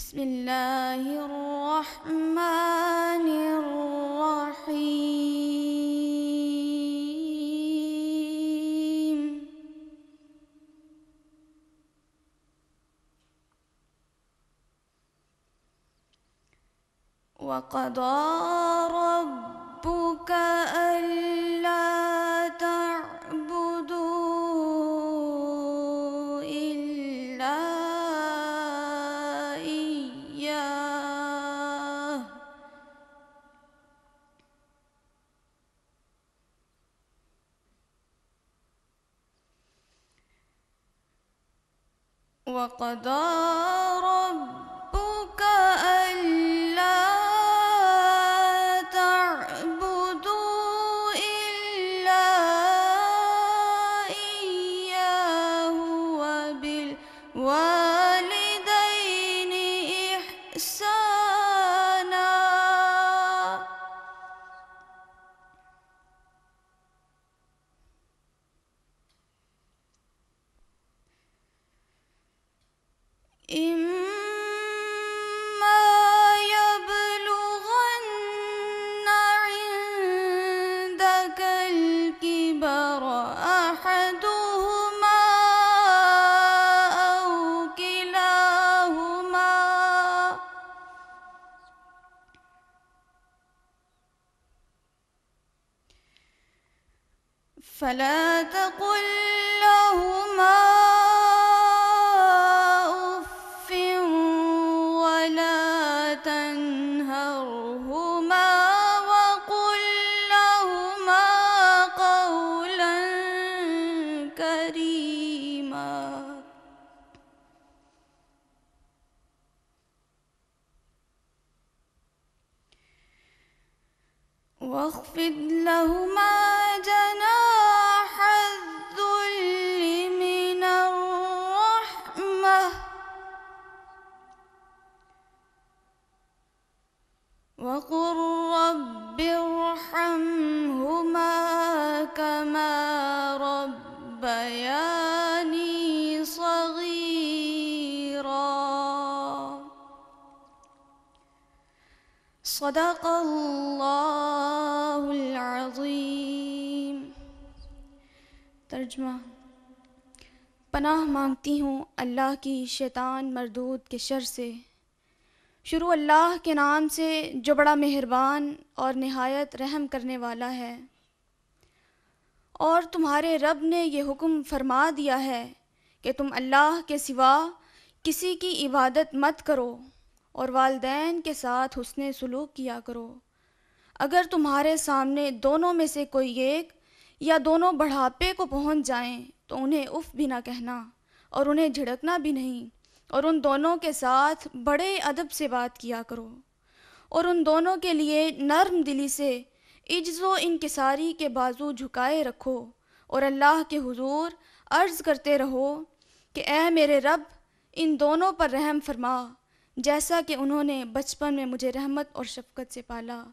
بسم اللہ الرحمن الرحیم وَقَضَىٰ رَبُّكَ أَلَّا تَعْبُدُوا إِلَّا إِيَّاهُ وَقَضَىٰ رَبُّكَ أَلَّا تعبدوا إلا إياه وبالوالدين إحسانا إما يبلغن عندك الكبر أحدهما أو كلاهما فلا تقل لهما أف ولا تنهرهما وقل لهما قولا كريما واخفض لهما جناح الذل من الرحمة وقل رب ارحمهما كما ربياني صغيرا صدق اللہ العظیم۔ ترجمہ: پناہ مانگتی ہوں اللہ کی شیطان مردود کے شر سے۔ شروع اللہ کے نام سے جو بڑا مہربان اور نہایت رحم کرنے والا ہے۔ اور تمہارے رب نے یہ حکم فرما دیا ہے کہ تم اللہ کے سوا کسی کی عبادت مت کرو اور والدین کے ساتھ حسن سلوک کیا کرو۔ اگر تمہارے سامنے دونوں میں سے کوئی ایک یا دونوں بڑھاپے کو پہنچ جائیں تو انہیں اف بھی نہ کہنا اور انہیں جھڑکنا بھی نہیں، اور ان دونوں کے ساتھ بڑے ادب سے بات کیا کرو، اور ان دونوں کے لیے نرم دلی سے عجز و انکساری کے بازو جھکائے رکھو، اور اللہ کے حضور عرض کرتے رہو کہ اے میرے رب ان دونوں پر رحم فرما جیسا کہ انہوں نے بچپن میں مجھے رحمت اور شفقت سے پالا۔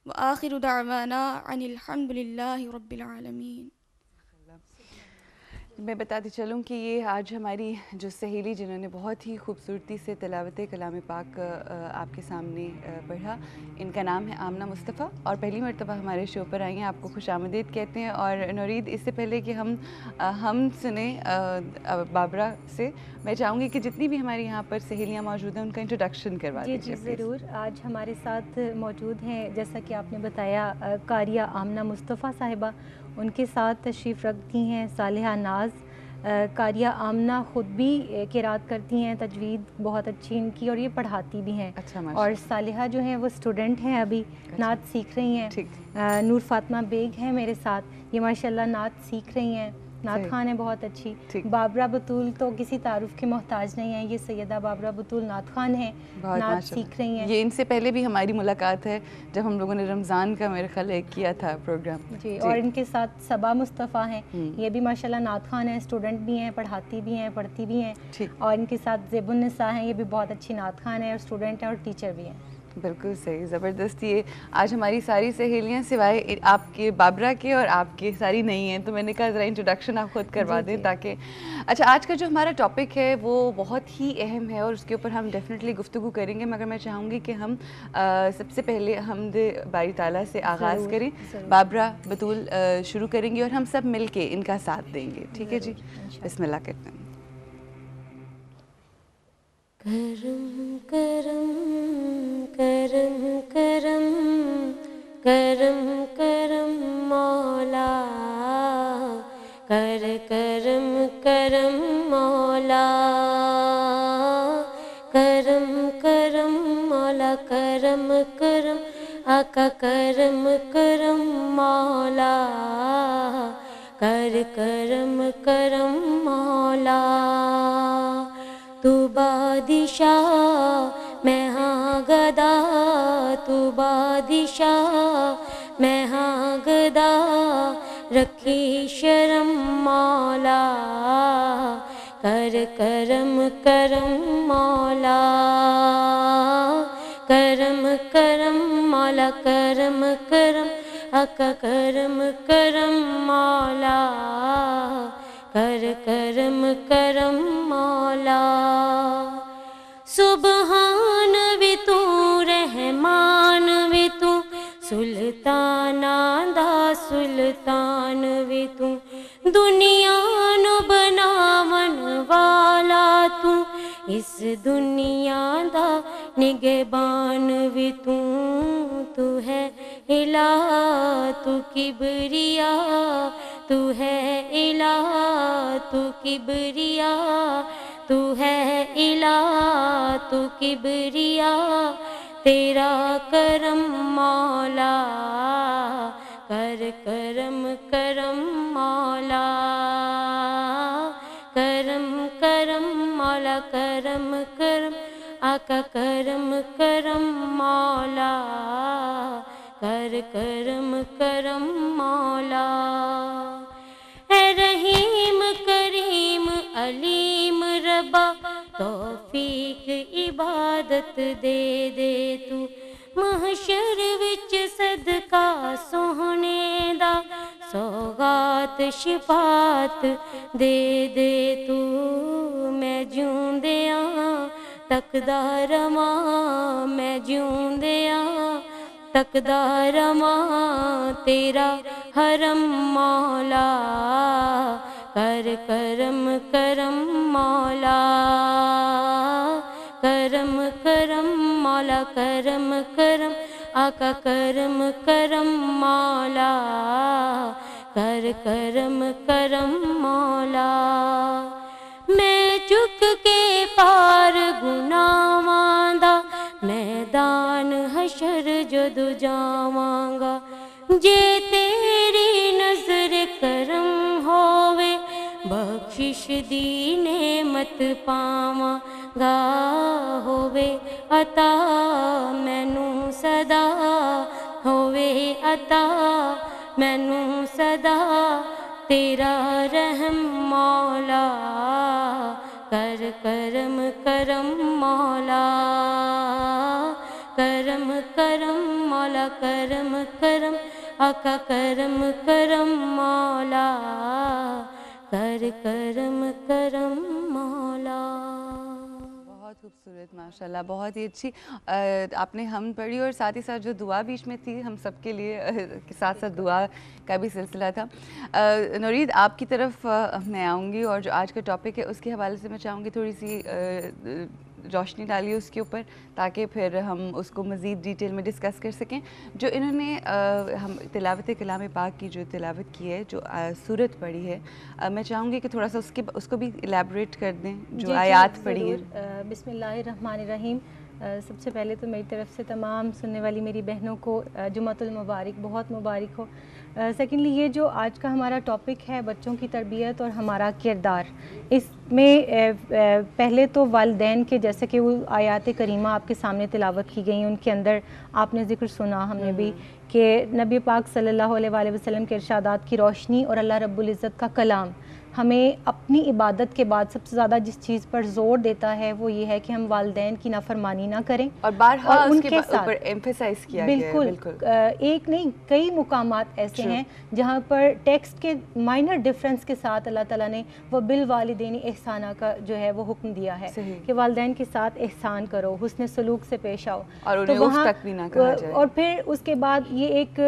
وآخر دعوانا ان الحمد للہ رب العالمین۔ میں بتاتی چلوں کہ یہ آج ہماری جو سہیلی جنہوں نے بہت ہی خوبصورتی سے تلاوت کلام پاک آپ کے سامنے پڑھا، ان کا نام ہے آمنہ مصطفیٰ، اور پہلی مرتبہ ہمارے شو پر آئی ہیں۔ آپ کو خوش آمدید کہتے ہیں۔ اور نورید، اس سے پہلے کہ ہم سنیں بابرا سے، میں چاہوں گی کہ جتنی بھی ہماری یہاں پر سہیلیاں موجود ہیں ان کا انٹروڈکشن کروا دیجیے۔ جی ضرور۔ آج ہمارے ساتھ موجود ہیں، جیسا کہ آپ نے بتایا، قاریہ آمنہ مصطفیٰ صاحبہ، ان کے ساتھ تشریف رکھتی ہیں صالحہ ناز۔ قاریہ آمنہ خود بھی قرات کرتی ہیں، تجوید بہت اچھی ان کی، اور یہ پڑھاتی بھی ہیں۔ اور صالحہ جو ہیں وہ اسٹوڈنٹ ہیں، ابھی نعت سیکھ رہی ہیں۔ نور فاطمہ بیگ ہیں میرے ساتھ، یہ ماشاءاللہ نعت سیکھ رہی ہیں، نعت خوان ہے بہت اچھی۔ بابرا بطول تو کسی تعارف کے محتاج نہیں ہیں، یہ سیدہ بابرا بطول نعت خوان ہیں، نعت سیکھ رہی ہیں۔ یہ ان سے پہلے بھی ہماری ملاقات ہے جب ہم لوگوں نے رمضان کا میرے خیال ایک کیا تھا پروگرام۔ جی، اور ان کے ساتھ صبا مصطفیٰ ہیں، یہ بھی ماشاءاللہ نعت خوان ہیں، اسٹوڈنٹ بھی ہیں، پڑھاتی بھی ہیں، پڑھتی بھی ہیں۔ اور ان کے ساتھ زیب النساء ہیں، یہ بھی بہت اچھی نعت خوان ہیں اور اسٹوڈنٹ ہیں اور ٹیچر بھی ہیں۔ بالکل صحیح, زبردست. یہ آج ہماری ساری سہیلیاں سوائے آپ کے بابرا کے اور آپ کے ساری نہیں ہیں, تو میں نے کہا ذرا انٹروڈکشن آپ خود کروا دیں تاکہ. اچھا, آج کا جو ہمارا ٹاپک ہے وہ بہت ہی اہم ہے اور اس کے اوپر ہم ڈیفینیٹلی گفتگو کریں گے, مگر میں چاہوں گی کہ ہم سب سے پہلے حمد باری تعالیٰ سے آغاز کریں. بابرا, بطول شروع کریں گی اور ہم سب مل کے ان کا ساتھ دیں گے. ٹھیک ہے جی, بسم اللہ کرتے ہیں. کرم کرم کرم کرم کرم کرم مولا, کر کرم کرم مولا, کرم کرم مولا, کرم کرم آقا, کرم کرم مولا, کر کرم کرم مولا. تو بادشاہ میں ہاں گدا, تو بادشاہ میں ہاں گدا, رکھی شرم مولا, کر کرم کرم مولا, کرم کرم مولا, کرم کرم آقا, کرم کرم مولا, کر کرم کرم مولا. سبحان بھی تو, رحمان بھی تو, سلطان دا سلطان بھی تو, دنیا نو بناون والا تو, اس دنیا دا نگہبان بھی تو. تو ہے الہ تو کبریا, تو ہے الہ تو کبریا, تو ہے الہ تو کبریا, تیرا کرم مولا, کر کرم کرم مولا, کرم کرم مولا, کرم کرم آقا, کرم کرم مولا, کر کرم کرم مولا. اے رحیم کریم علیم ربا, توفیق عبادت دے دے تو, محشر وچ صدقہ سوہنے دا, سوغات شفاعت دے دے تو. میں جیوندیاں تکدا رواں, میں جیوندیاں تکدا رواں, تیرا حرم مولا, کر کرم کرم مولا, کرم کرم مولا, کرم کرم آقا, کرم کرم مولا, کر کرم کرم مولا. میں چک کے پار گناہاں دا, میدان حشر جدو جاواں گا, جے تیری نظر کرم ہووے, بخشش دی نعمت پاواں گا, ہووے عطا مینوں صدا, ہووے عطا مینوں صدا, تیرا رحم مولا, کر کرم کرم مولا, کرم کرم مولا, کرم کرم آقا, کرم کرم مولا, کر کرم کرم مولا. بہت خوبصورت, ماشاء اللہ, بہت ہی اچھی. آپ نے ہم پڑھی اور ساتھ ہی ساتھ جو دعا بیچ میں تھی ہم سب کے لیے, ساتھ ساتھ دعا کا بھی سلسلہ تھا. نورید, آپ کی طرف میں آؤں گی اور جو آج کا ٹاپک ہے اس کے حوالے سے میں چاہوں گی تھوڑی سی روشنی ڈالیے اس کے اوپر, تاکہ پھر ہم اس کو مزید ڈیٹیل میں ڈسکس کر سکیں. جو انہوں نے ہم تلاوت کلام پاک کی جو تلاوت کی ہے, جو سورت پڑھی ہے, میں چاہوں گی کہ تھوڑا سا اس کو بھی الیبوریٹ کر دیں, جو آیات پڑھی ہے. بسم اللہ الرحمن الرحیم. سب سے پہلے تو میری طرف سے تمام سننے والی میری بہنوں کو جمعۃ المبارک, بہت مبارک ہو. سیکنڈلی, یہ جو آج کا ہمارا ٹاپک ہے بچوں کی تربیت اور ہمارا کردار, اس میں پہلے تو والدین کے, جیسے کہ وہ آیات کریمہ آپ کے سامنے تلاوت کی گئیں, ان کے اندر آپ نے ذکر سنا ہم نے بھی کہ نبی پاک صلی اللہ علیہ وسلم کے ارشادات کی روشنی اور اللہ رب العزت کا کلام ہمیں اپنی عبادت کے بعد سب سے زیادہ جس چیز پر زور دیتا ہے وہ یہ ہے کہ ہم والدین کی نافرمانی نہ کریں، اور بارہا اور ان اس کے کے ساتھ اوپر ایمفیسائز کیا گیا ہے. بالکل ایک نہیں کئی مقامات ایسے ہیں جہاں پر ٹیکسٹ کے مائنر ڈفرینس کے ساتھ اللہ تعالیٰ نے وہ بالوالدین احسانہ کا جو ہے وہ حکم دیا ہے کہ والدین کے ساتھ احسان کرو، حسن سلوک سے پیش آؤ، اور انہیں اف تک بھی نہ کہا جائے. اور پھر اس کے بعد یہ ایک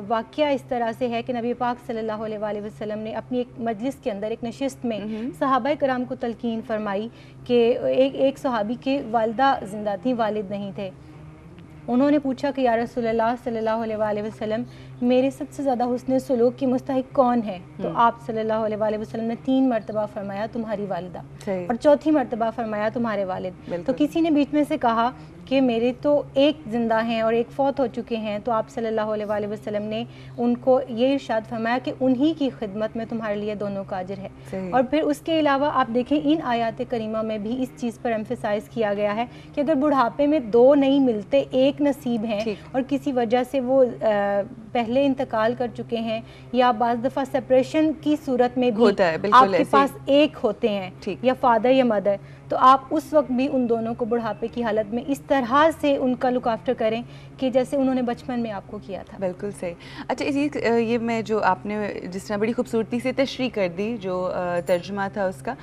واقعہ اس طرح سے ہے کہ نبی پاک صلی اللہ علیہ وسلم نے اپنی ایک مجلس کے اندر ایک نشست میں صحابہ کرام کو تلقین فرمائی کہ ایک صحابی کے والدہ زندہ تھیں، والد نہیں تھے. انہوں نے پوچھا کہ یا رسول اللہ صلی اللہ علیہ وسلم میرے سب سے زیادہ حسن سلوک کی مستحق کون ہے؟ تو آپ صلی اللہ علیہ وسلم نے 3 مرتبہ فرمایا تمہاری والدہ، اور چوتھی مرتبہ فرمایا تمہارے والد. تو کسی نے بیچ میں سے کہا کہ میرے تو ایک زندہ ہیں اور ایک فوت ہو چکے ہیں، تو آپ صلی اللہ علیہ وسلم نے ان کو یہ ارشاد فرمایا کہ انہی کی خدمت میں تمہارے لیے دونوں کا اجر ہے. اور پھر اس کے علاوہ آپ دیکھیں ان آیات کریمہ میں بھی اس چیز پر ایمفیسائز کیا گیا ہے کہ اگر بڑھاپے میں 2 نہیں ملتے، ایک نصیب ہیں اور کسی وجہ سے وہ پہلے انتقال کر چکے ہیں، یا بعض دفعہ سپریشن کی صورت میں بھی آپ کے پاس ایک ہوتے ہیں یا فادر یا مدر، تو آپ اس وقت بھی ان دونوں کو بڑھاپے کی حالت میں اس طرح سے ان کا لک آفٹر کریں کہ جیسے انہوں نے بچپن میں آپ کو کیا تھا. بالکل صحیح. اچھا یہ میں جو آپ نے جس طرح بڑی خوبصورتی سے تشریح کر دی جو ترجمہ تھا اس کا،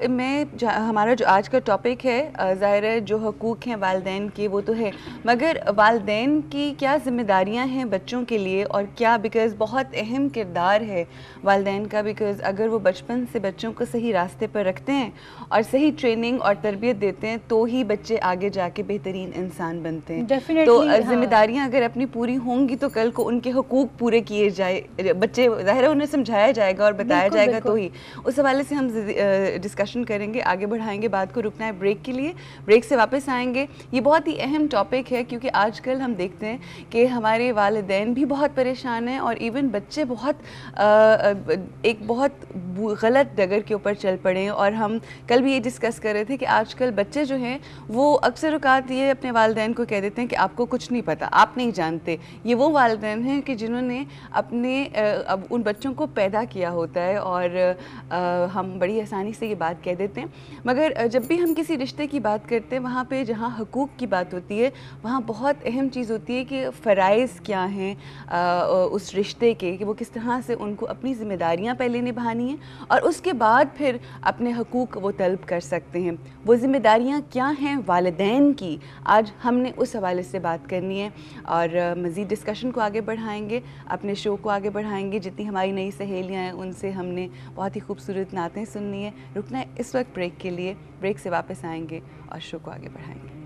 میں ہمارا جو آج کا ٹاپک ہے ظاہر ہے جو حقوق ہیں والدین کے وہ تو ہے، مگر والدین کی کیا ذمہ داریاں ہیں بچوں کے لیے، اور کیا بیکاز بہت اہم کردار ہے والدین کا، بیکاز اگر وہ بچپن سے بچوں کو صحیح راستے پر رکھتے ہیں اور صحیح ٹریننگ اور تربیت دیتے ہیں تو ہی بچے آگے جا کے بہترین انسان بنتے ہیں. تو ذمہ داریاں اگر اپنی پوری ہوں گی تو کل کو ان کے حقوق پورے کیے جائے، بچے ظاہر ہے انہیں سمجھایا جائے گا اور بتایا جائے گا تو ہی. اس حوالے سے ہم ڈسکشن کریں گے، آگے بڑھائیں گے بات کو. رکنا ہے بریک کے لیے، بریک سے واپس آئیں گے. یہ بہت ہی اہم ٹاپک ہے کیونکہ آج کل ہم دیکھتے ہیں کہ ہمارے والدین بھی بہت پریشان ہیں اور ایون بچے ایک بہت غلط ڈگر کے اوپر چل پڑے ہیں. اور ہم کل بھی یہ ڈسکس کر رہے تھے کہ آج کل بچے جو ہیں وہ اکثر اوقات یہ اپنے والدین کو کہہ دیتے ہیں کہ آپ کو کچھ نہیں پتہ، آپ نہیں جانتے. یہ وہ والدین ہیں کہ جنہوں نے اپنے ان بچوں کو پیدا کیا ہوتا ہے، اور ہم بڑی آسانی سے یہ بات کہہ دیتے ہیں. مگر جب بھی ہم کسی رشتے کی بات کرتے ہیں وہاں پہ جہاں حقوق کی بات ہوتی ہے وہاں بہت اہم چیز ہوتی ہے کہ فرائض کیا ہیں اس رشتے کے، کہ وہ کس طرح سے ان کو اپنی ذمہ داریاں پہلے نبھانی ہیں اور اس کے بعد پھر اپنے حقوق وہ طلب کر سکتے ہیں. وہ ذمہ داریاں کیا ہیں والدین کی، آج ہم نے اس حوالے سے بات کرنی ہے اور مزید ڈسکشن کو آگے بڑھائیں گے، اپنے شو کو آگے بڑھائیں گے. جتنی ہماری نئی سہیلیاں ہیں ان سے ہم نے بہت ہی خوبصورت نعتیں سننی ہے. رکنا ہے اس وقت بریک کے لیے، بریک سے واپس آئیں گے اور شو کو آگے بڑھائیں گے.